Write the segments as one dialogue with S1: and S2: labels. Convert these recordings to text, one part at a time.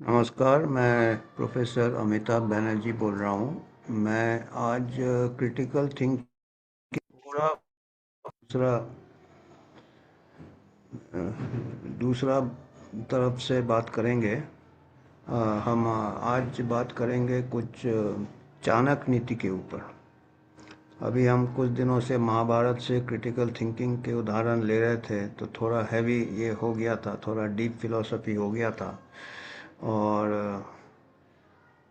S1: नमस्कार, मैं प्रोफेसर अमिताभ बनर्जी बोल रहा हूँ। मैं आज क्रिटिकल थिंक पूरा दूसरा दूसरा तरफ से बात करेंगे। हम आज बात करेंगे कुछ चाणक्य नीति के ऊपर। अभी हम कुछ दिनों से महाभारत से क्रिटिकल थिंकिंग के उदाहरण ले रहे थे, तो थोड़ा हैवी ये हो गया था, थोड़ा डीप फिलॉसफी हो गया था। और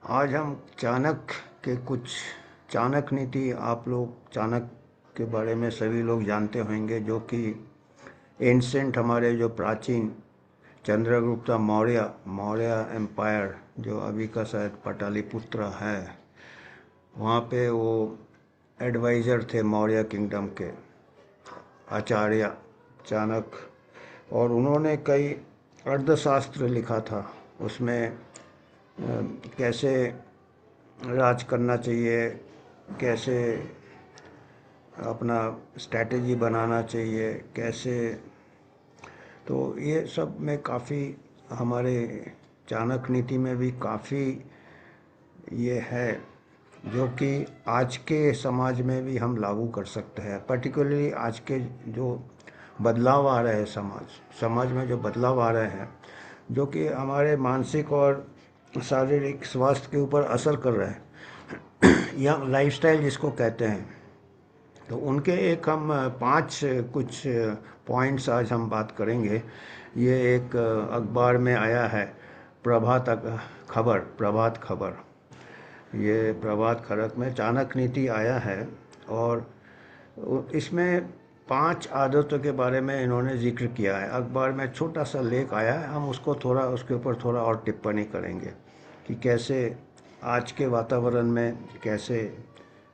S1: आज हम चाणक्य के कुछ चाणक्य नीति, आप लोग चाणक्य के बारे में सभी लोग जानते होंगे, जो कि एंसेंट हमारे जो प्राचीन चंद्रगुप्त मौर्य मौर्य एम्पायर, जो अभी का शायद पाटलिपुत्र है, वहाँ पे वो एडवाइज़र थे मौर्य किंगडम के आचार्य चाणक्य। और उन्होंने कई अर्थशास्त्र लिखा था। उसमें कैसे राज करना चाहिए, कैसे अपना स्ट्रैटेजी बनाना चाहिए, कैसे। तो ये सब में काफ़ी हमारे चाणक्य नीति में भी काफ़ी ये है, जो कि आज के समाज में भी हम लागू कर सकते हैं। पर्टिकुलरली आज के जो बदलाव आ रहे हैं, समाज में जो बदलाव आ रहे हैं, जो कि हमारे मानसिक और शारीरिक स्वास्थ्य के ऊपर असर कर रहे हैं या लाइफस्टाइल जिसको कहते हैं। तो उनके एक हम पांच कुछ पॉइंट्स आज हम बात करेंगे। ये एक अखबार में आया है, प्रभात खबर। ये प्रभात खबर में चाणक्य नीति आया है। और इसमें 5 आदतों के बारे में इन्होंने जिक्र किया है। अखबार में छोटा सा लेख आया है, हम उसको थोड़ा उसके ऊपर थोड़ा और टिप्पणी करेंगे कि कैसे आज के वातावरण में कैसे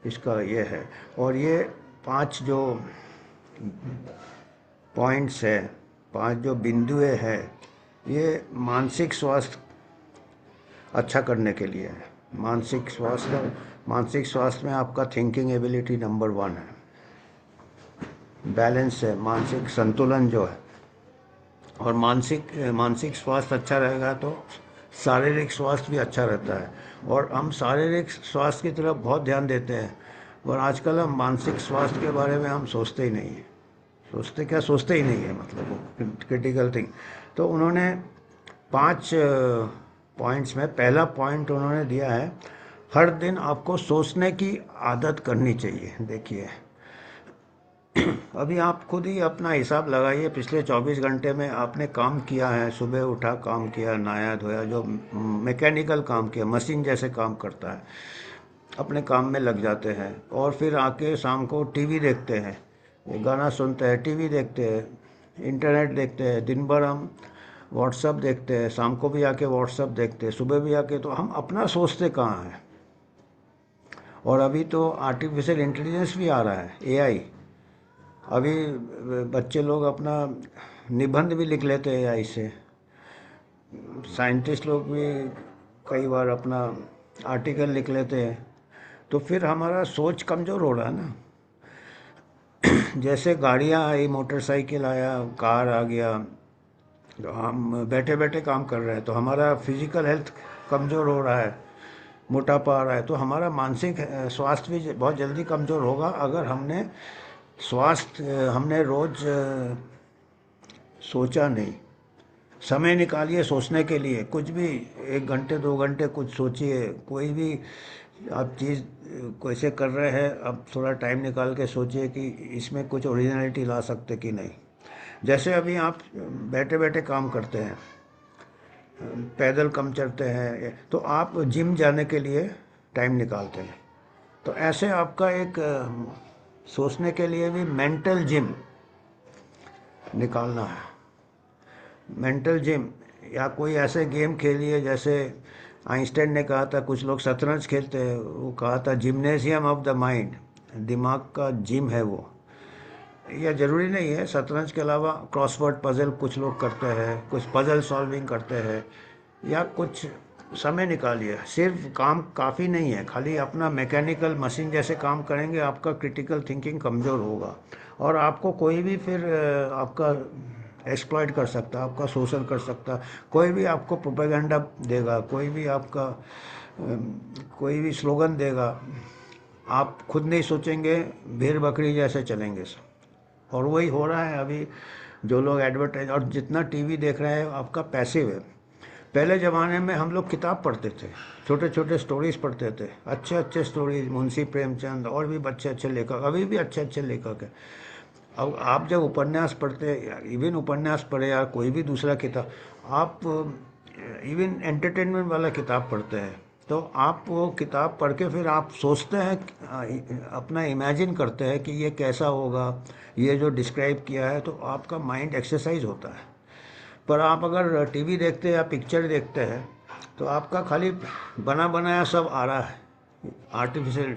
S1: इसका ये है। और ये 5 जो पॉइंट्स है, 5 जो बिंदुएं है, ये मानसिक स्वास्थ्य अच्छा करने के लिए है। मानसिक स्वास्थ्य में आपका थिंकिंग एबिलिटी नंबर 1 है, बैलेंस है, मानसिक संतुलन जो है। और मानसिक स्वास्थ्य अच्छा रहेगा तो शारीरिक स्वास्थ्य भी अच्छा रहता है। और हम शारीरिक स्वास्थ्य की तरफ बहुत ध्यान देते हैं, और आजकल हम मानसिक स्वास्थ्य के बारे में हम सोचते ही नहीं हैं। सोचते ही नहीं है, मतलब वो क्रिटिकल थिंग। तो उन्होंने 5 पॉइंट्स में पहला पॉइंट उन्होंने दिया है, हर दिन आपको सोचने की आदत करनी चाहिए। देखिए, अभी आप खुद ही अपना हिसाब लगाइए, पिछले 24 घंटे में आपने काम किया है। सुबह उठा, काम किया, नहाया धोया, जो मैकेनिकल काम किया, मशीन जैसे काम करता है, अपने काम में लग जाते हैं। और फिर आके शाम को टीवी देखते हैं, गाना सुनते हैं, टीवी देखते हैं, इंटरनेट देखते हैं। दिन भर हम व्हाट्सअप देखते हैं, शाम को भी आके व्हाट्सअप देखते हैं, सुबह भी आके। तो हम अपना सोचते कहाँ हैं। और अभी तो आर्टिफिशियल इंटेलिजेंस भी आ रहा है, एआई। अभी बच्चे लोग अपना निबंध भी लिख लेते हैं एआई से। साइंटिस्ट लोग भी कई बार अपना आर्टिकल लिख लेते हैं। तो फिर हमारा सोच कमज़ोर हो रहा है ना। जैसे गाड़ियाँ आई, मोटरसाइकिल आया, कार आ गया, तो हम बैठे बैठे काम कर रहे हैं, तो हमारा फिजिकल हेल्थ कमज़ोर हो रहा है, मोटापा आ रहा है। तो हमारा मानसिक स्वास्थ्य भी बहुत जल्दी कमज़ोर होगा अगर हमने रोज़ सोचा नहीं। समय निकालिए सोचने के लिए, कुछ भी 1 घंटे 2 घंटे कुछ सोचिए। कोई भी आप चीज़ कैसे कर रहे हैं, अब थोड़ा टाइम निकाल के सोचिए कि इसमें कुछ ओरिजिनलिटी ला सकते कि नहीं। जैसे अभी आप बैठे बैठे काम करते हैं, पैदल कम चलते हैं, तो आप जिम जाने के लिए टाइम निकालते हैं। तो ऐसे आपका एक सोचने के लिए भी मेंटल जिम निकालना है। मेंटल जिम, या कोई ऐसे गेम खेलिए, जैसे आइंस्टाइन ने कहा था, कुछ लोग शतरंज खेलते हैं, वो कहा था जिम्नेशियम ऑफ द माइंड, दिमाग का जिम है वो। या ज़रूरी नहीं है, शतरंज के अलावा क्रॉसवर्ड पजल कुछ लोग करते हैं, कुछ पजल सॉल्विंग करते हैं, या कुछ समय निकालिए। सिर्फ काम काफ़ी नहीं है, खाली अपना मैकेनिकल मशीन जैसे काम करेंगे, आपका क्रिटिकल थिंकिंग कमज़ोर होगा। और आपको कोई भी फिर आपका एक्सप्लॉइट कर सकता है, आपका शोषण कर सकता है। कोई भी आपको प्रोपेगेंडा देगा, कोई भी आपका कोई भी स्लोगन देगा, आप खुद नहीं सोचेंगे, भेड़ बकरी जैसे चलेंगे सब। और वही हो रहा है अभी। जो लोग एडवर्टाइज और जितना टीवी देख रहे हैं आपका पैसिव है। पहले ज़माने में हम लोग किताब पढ़ते थे, छोटे छोटे स्टोरीज पढ़ते थे, अच्छे अच्छे स्टोरीज, मुंशी प्रेमचंद और भी अच्छे अच्छे लेखक, अभी भी अच्छे अच्छे लेखक हैं। अब आप जब उपन्यास पढ़ते हैं, इवन उपन्यास पढ़े या कोई भी दूसरा किताब, आप इवन एंटरटेनमेंट वाला किताब पढ़ते हैं, तो आप वो किताब पढ़ के फिर आप सोचते हैं, अपना इमेजिन करते हैं कि ये कैसा होगा, ये जो डिस्क्राइब किया है, तो आपका माइंड एक्सरसाइज होता है। पर आप अगर टीवी देखते हैं या पिक्चर देखते हैं तो आपका खाली बना बनाया सब आ रहा है, आर्टिफिशियल।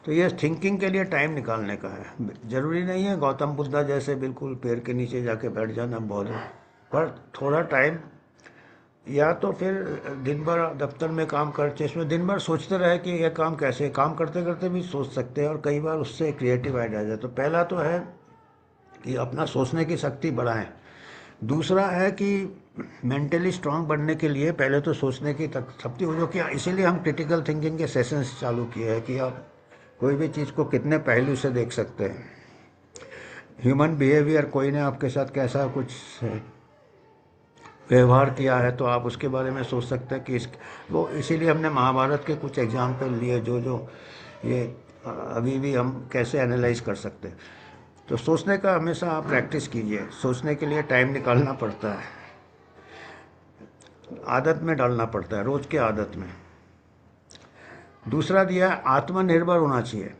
S1: तो ये थिंकिंग के लिए टाइम निकालने का है। ज़रूरी नहीं है गौतम बुद्धा जैसे बिल्कुल पेड़ के नीचे जाके बैठ जाना बहुत है, पर थोड़ा टाइम, या तो फिर दिन भर दफ्तर में काम करते, इसमें दिन भर सोचते रहे कि यह काम कैसे, काम करते करते भी सोच सकते हैं और कई बार उससे क्रिएटिव आइडिया आ जाए। तो पहला तो है कि अपना सोचने की शक्ति बढ़ाएं। दूसरा है कि मेंटली स्ट्रांग बनने के लिए पहले तो सोचने की शक्ति हो, जो कि इसीलिए हम क्रिटिकल थिंकिंग के सेशंस चालू किए हैं कि आप कोई भी चीज़ को कितने पहलू से देख सकते हैं। ह्यूमन बिहेवियर, कोई ने आपके साथ कैसा कुछ व्यवहार किया है तो आप उसके बारे में सोच सकते हैं कि वो इसीलिए हमने महाभारत के कुछ एग्जाम्पल लिए, जो जो ये अभी भी हम कैसे एनालाइज कर सकते हैं। तो सोचने का हमेशा आप प्रैक्टिस कीजिए। सोचने के लिए टाइम निकालना पड़ता है, आदत में डालना पड़ता है, रोज के आदत में। दूसरा दिया है आत्मनिर्भर होना चाहिए,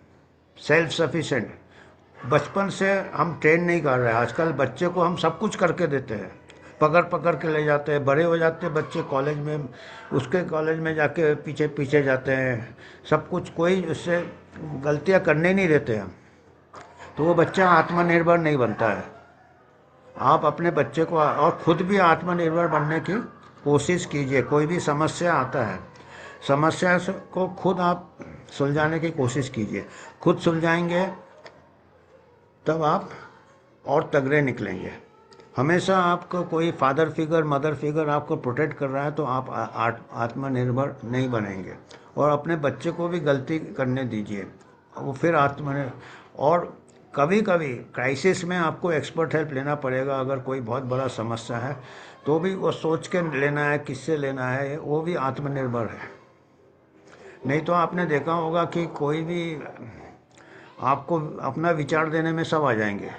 S1: सेल्फ सफिशेंट। बचपन से हम ट्रेन नहीं कर रहे हैं, आजकल बच्चे को हम सब कुछ करके देते हैं, पकड़ पकड़ के ले जाते हैं। बड़े हो जाते हैं बच्चे कॉलेज में, उसके कॉलेज में जाके पीछे पीछे जाते हैं, सब कुछ, कोई उससे गलतियां करने नहीं देते हैं, तो वो बच्चा आत्मनिर्भर नहीं बनता है। आप अपने बच्चे को और खुद भी आत्मनिर्भर बनने की कोशिश कीजिए। कोई भी समस्या आता है, समस्या को खुद आप सुलझाने की कोशिश कीजिए। खुद सुलझाएंगे तब आप और तगड़े निकलेंगे। हमेशा आपको कोई फादर फिगर, मदर फिगर आपको प्रोटेक्ट कर रहा है तो आप आत्मनिर्भर नहीं बनेंगे। और अपने बच्चे को भी गलती करने दीजिए, वो फिर आत्मनिर्भर। और कभी कभी क्राइसिस में आपको एक्सपर्ट हेल्प लेना पड़ेगा। अगर कोई बहुत बड़ा समस्या है तो भी वो सोच के लेना है, किससे लेना है, वो भी आत्मनिर्भर है। नहीं तो आपने देखा होगा कि कोई भी आपको अपना विचार देने में सब आ जाएंगे,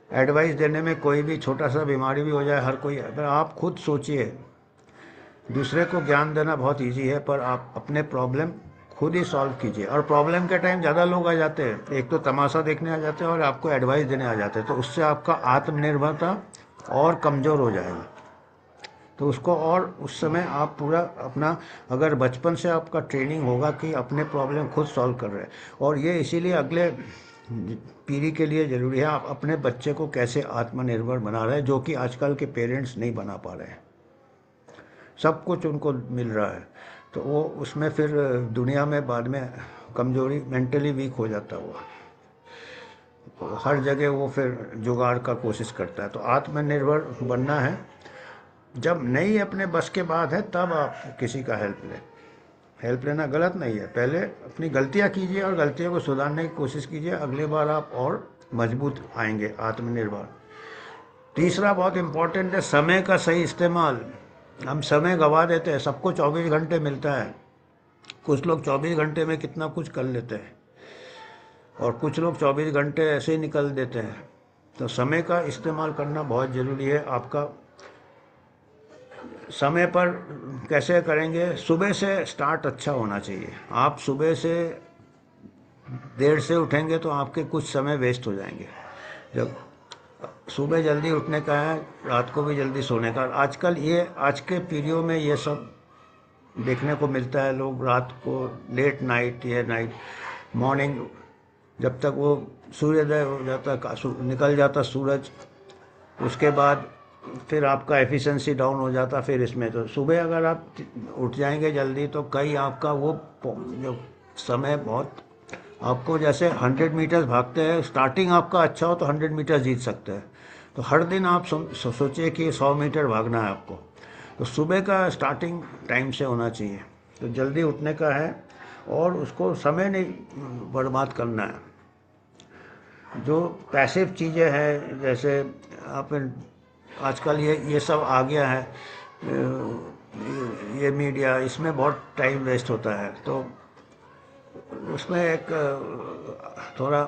S1: एडवाइस देने में, कोई भी छोटा सा बीमारी भी हो जाए, हर कोई। अगर आप खुद सोचिए, दूसरे को ज्ञान देना बहुत इजी है, पर आप अपने प्रॉब्लम खुद ही सॉल्व कीजिए। और प्रॉब्लम के टाइम ज़्यादा लोग आ जाते हैं, एक तो तमाशा देखने आ जाते हैं और आपको एडवाइस देने आ जाते हैं, तो उससे आपका आत्मनिर्भरता और कमज़ोर हो जाएगी। तो उसको, और उस समय आप पूरा अपना, अगर बचपन से आपका ट्रेनिंग होगा कि अपने प्रॉब्लम खुद सॉल्व कर रहे हैं, और ये इसीलिए अगले पीढ़ी के लिए ज़रूरी है, आप अपने बच्चे को कैसे आत्मनिर्भर बना रहे हैं, जो कि आजकल के पेरेंट्स नहीं बना पा रहे हैं। सब कुछ उनको मिल रहा है तो वो उसमें फिर दुनिया में बाद में कमज़ोरी, मेंटली वीक हो जाता है वो, हर जगह वो फिर जुगाड़ का कोशिश करता है। तो आत्मनिर्भर बनना है, जब नहीं अपने बस के बात है तब आप किसी का हेल्प लें। हेल्प लेना गलत नहीं है, पहले अपनी गलतियां कीजिए और गलतियों को सुधारने की कोशिश कीजिए, अगली बार आप और मजबूत आएंगे, आत्मनिर्भर। तीसरा बहुत इम्पोर्टेंट है समय का सही इस्तेमाल। हम समय गंवा देते हैं, सबको 24 घंटे मिलता है, कुछ लोग 24 घंटे में कितना कुछ कर लेते हैं और कुछ लोग 24 घंटे ऐसे ही निकल देते हैं। तो समय का इस्तेमाल करना बहुत ज़रूरी है। आपका समय पर कैसे करेंगे, सुबह से स्टार्ट अच्छा होना चाहिए। आप सुबह से देर से उठेंगे तो आपके कुछ समय वेस्ट हो जाएंगे। जब सुबह जल्दी उठने का है, रात को भी जल्दी सोने का। आजकल ये, आज के पीढ़ियों में ये सब देखने को मिलता है, लोग रात को लेट नाइट या नाइट मॉर्निंग, जब तक वो सूर्योदय हो जाता, निकल जाता सूरज, उसके बाद फिर आपका एफिशिएंसी डाउन हो जाता। फिर इसमें तो सुबह अगर आप उठ जाएंगे जल्दी तो कई आपका वो जो समय बहुत, आपको जैसे 100 मीटर्स भागते हैं, स्टार्टिंग आपका अच्छा हो तो 100 मीटर जीत सकते हैं, तो हर दिन आप सोचिए कि 100 मीटर भागना है आपको, तो सुबह का स्टार्टिंग टाइम से होना चाहिए। तो जल्दी उठने का है और उसको समय नहीं बर्बाद करना है। जो पैसिव चीज़ें हैं, जैसे आप आजकल ये सब आ गया है, ये मीडिया, इसमें बहुत टाइम वेस्ट होता है। तो उसमें एक थोड़ा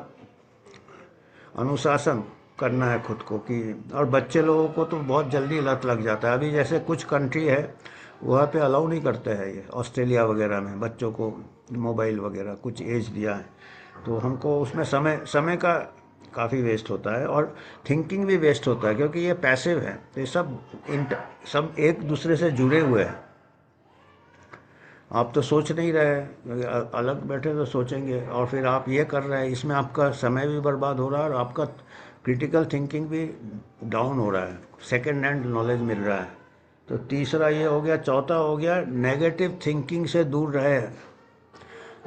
S1: अनुशासन करना है खुद को कि, और बच्चे लोगों को तो बहुत जल्दी लत लग जाता है। अभी जैसे कुछ कंट्री है वहाँ पे अलाउ नहीं करते हैं, ये ऑस्ट्रेलिया वगैरह में बच्चों को मोबाइल वगैरह कुछ एज दिया है। तो हमको उसमें समय समय का काफ़ी वेस्ट होता है और थिंकिंग भी वेस्ट होता है, क्योंकि ये पैसिव है। तो ये सब एक दूसरे से जुड़े हुए हैं। आप तो सोच नहीं रहे, अलग बैठे तो सोचेंगे, और फिर आप ये कर रहे हैं, इसमें आपका समय भी बर्बाद हो रहा है और आपका क्रिटिकल थिंकिंग भी डाउन हो रहा है, सेकेंड हैंड नॉलेज मिल रहा है। तो तीसरा ये हो गया। चौथा हो गया, नेगेटिव थिंकिंग से दूर रहे।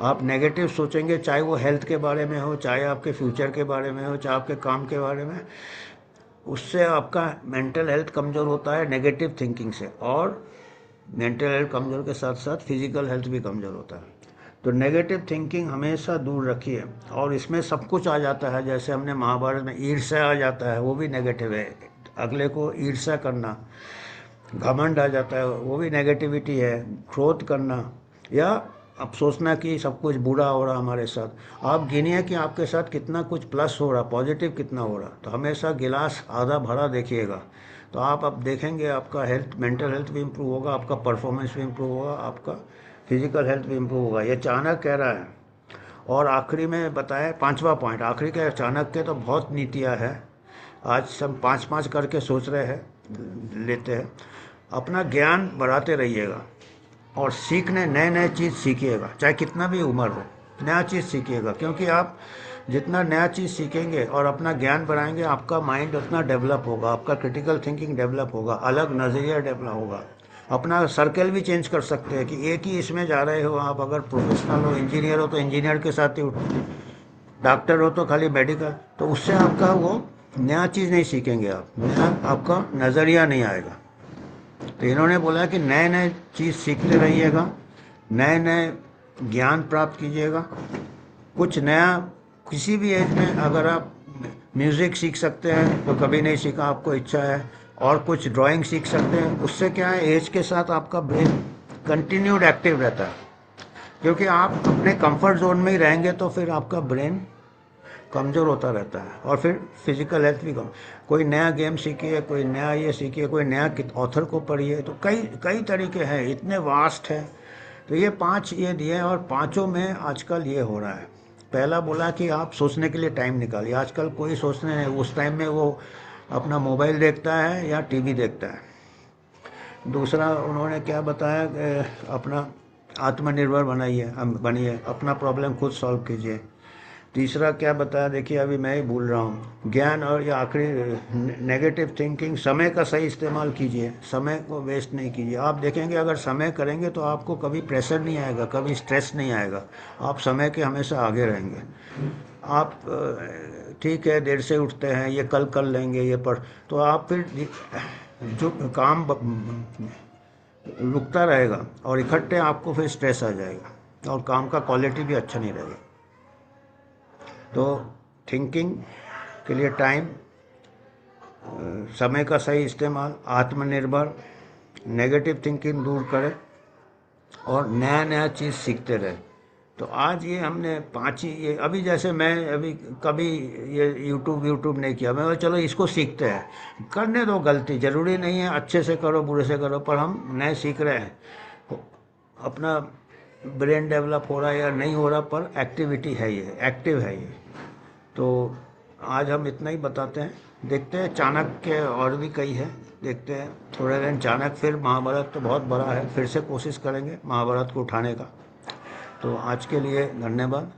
S1: आप नेगेटिव सोचेंगे, चाहे वो हेल्थ के बारे में हो, चाहे आपके फ्यूचर के बारे में हो, चाहे आपके काम के बारे में, उससे आपका मेंटल हेल्थ कमज़ोर होता है नेगेटिव थिंकिंग से, और मेंटल हेल्थ कमज़ोर के साथ साथ फिजिकल हेल्थ भी कमज़ोर होता है। तो नेगेटिव थिंकिंग हमेशा दूर रखिए। और इसमें सब कुछ आ जाता है, जैसे हमने महाभारत में ईर्ष्या आ जाता है, वो भी नेगेटिव है। अगले को ईर्ष्या करना, घमंड आ जाता है, वो भी नेगेटिविटी है। क्रोध करना, या अब सोचना कि सब कुछ बुरा हो रहा हमारे साथ। आप गिनिए कि आपके साथ कितना कुछ प्लस हो रहा, पॉजिटिव कितना हो रहा। तो हमेशा गिलास आधा भरा देखिएगा। तो आप अब देखेंगे आपका हेल्थ, मेंटल हेल्थ भी इम्प्रूव होगा, आपका परफॉर्मेंस भी इम्प्रूव होगा, आपका फिजिकल हेल्थ भी इम्प्रूव होगा। ये चाणक्य कह रहा है। और आखिरी में बताया, पांचवा पॉइंट आखिरी के, चाणक्य तो बहुत नीतियाँ है। आज सब पाँच पाँच करके सोच रहे हैं, लेते हैं। अपना ज्ञान बढ़ाते रहिएगा और सीखने, नए नए चीज़ सीखिएगा, चाहे कितना भी उम्र हो, नया चीज़ सीखिएगा। क्योंकि आप जितना नया चीज़ सीखेंगे और अपना ज्ञान बढ़ाएंगे, आपका माइंड उतना डेवलप होगा, आपका क्रिटिकल थिंकिंग डेवलप होगा, अलग नज़रिया डेवलप होगा। अपना सर्कल भी चेंज कर सकते हैं कि एक ही इसमें जा रहे हो आप। अगर प्रोफेशनल हो, इंजीनियर हो तो इंजीनियर के साथ ही उठते, डॉक्टर हो तो खाली मेडिकल। तो उससे आपका वो नया चीज़ नहीं सीखेंगे आप, नया आपका नज़रिया नहीं आएगा। तो इन्होंने बोला कि नए नए चीज़ सीखते रहिएगा, नए नए ज्ञान प्राप्त कीजिएगा। कुछ नया किसी भी एज में, अगर आप म्यूज़िक सीख सकते हैं तो कभी नहीं सीखा, आपको इच्छा है, और कुछ ड्राइंग सीख सकते हैं। उससे क्या है, एज के साथ आपका ब्रेन कंटिन्यूड एक्टिव रहता है। क्योंकि आप अपने कंफर्ट जोन में ही रहेंगे तो फिर आपका ब्रेन कमज़ोर होता रहता है, और फिर फिजिकल हेल्थ भी कम। कोई नया गेम सीखिए, कोई नया ये सीखिए, कोई नया ऑथर को पढ़िए। तो कई कई तरीके हैं, इतने वास्ट है। तो ये 5 ये दिए, और पांचों में आजकल ये हो रहा है। पहला बोला कि आप सोचने के लिए टाइम निकालिए। आजकल कोई सोचने नहीं, उस टाइम में वो अपना मोबाइल देखता है या टीवी देखता है। दूसरा उन्होंने क्या बताया कि अपना आत्मनिर्भर बनिए, अपना प्रॉब्लम खुद सॉल्व कीजिए। तीसरा क्या बताया, देखिए अभी मैं ही भूल रहा हूँ। ज्ञान, और या आखिरी नेगेटिव थिंकिंग, समय का सही इस्तेमाल कीजिए, समय को वेस्ट नहीं कीजिए। आप देखेंगे अगर समय करेंगे तो आपको कभी प्रेशर नहीं आएगा, कभी स्ट्रेस नहीं आएगा, आप समय के हमेशा आगे रहेंगे। आप ठीक है देर से उठते हैं, ये कल कर लेंगे, ये पर, तो आप फिर जो काम रुकता रहेगा और इकट्ठे आपको फिर स्ट्रेस आ जाएगा और काम का क्वालिटी भी अच्छा नहीं रहेगा। तो थिंकिंग के लिए टाइम, समय का सही इस्तेमाल, आत्मनिर्भर, नेगेटिव थिंकिंग दूर करें और नया नया चीज़ सीखते रहे। तो आज ये हमने 5 ही, ये अभी जैसे मैं अभी कभी ये यूट्यूब नहीं किया, मैं बोला चलो इसको सीखते हैं। करने दो, गलती ज़रूरी नहीं है अच्छे से करो बुरे से करो, पर हम नए सीख रहे हैं। अपना ब्रेन डेवलप हो रहा है या नहीं हो रहा, पर एक्टिविटी है, ये एक्टिव है ये। तो आज हम इतना ही बताते हैं। देखते हैं, चाणक्य और भी कई है, देखते हैं थोड़े दिन चाणक्य। फिर महाभारत तो बहुत बड़ा है, फिर से कोशिश करेंगे महाभारत को उठाने का। तो आज के लिए धन्यवाद।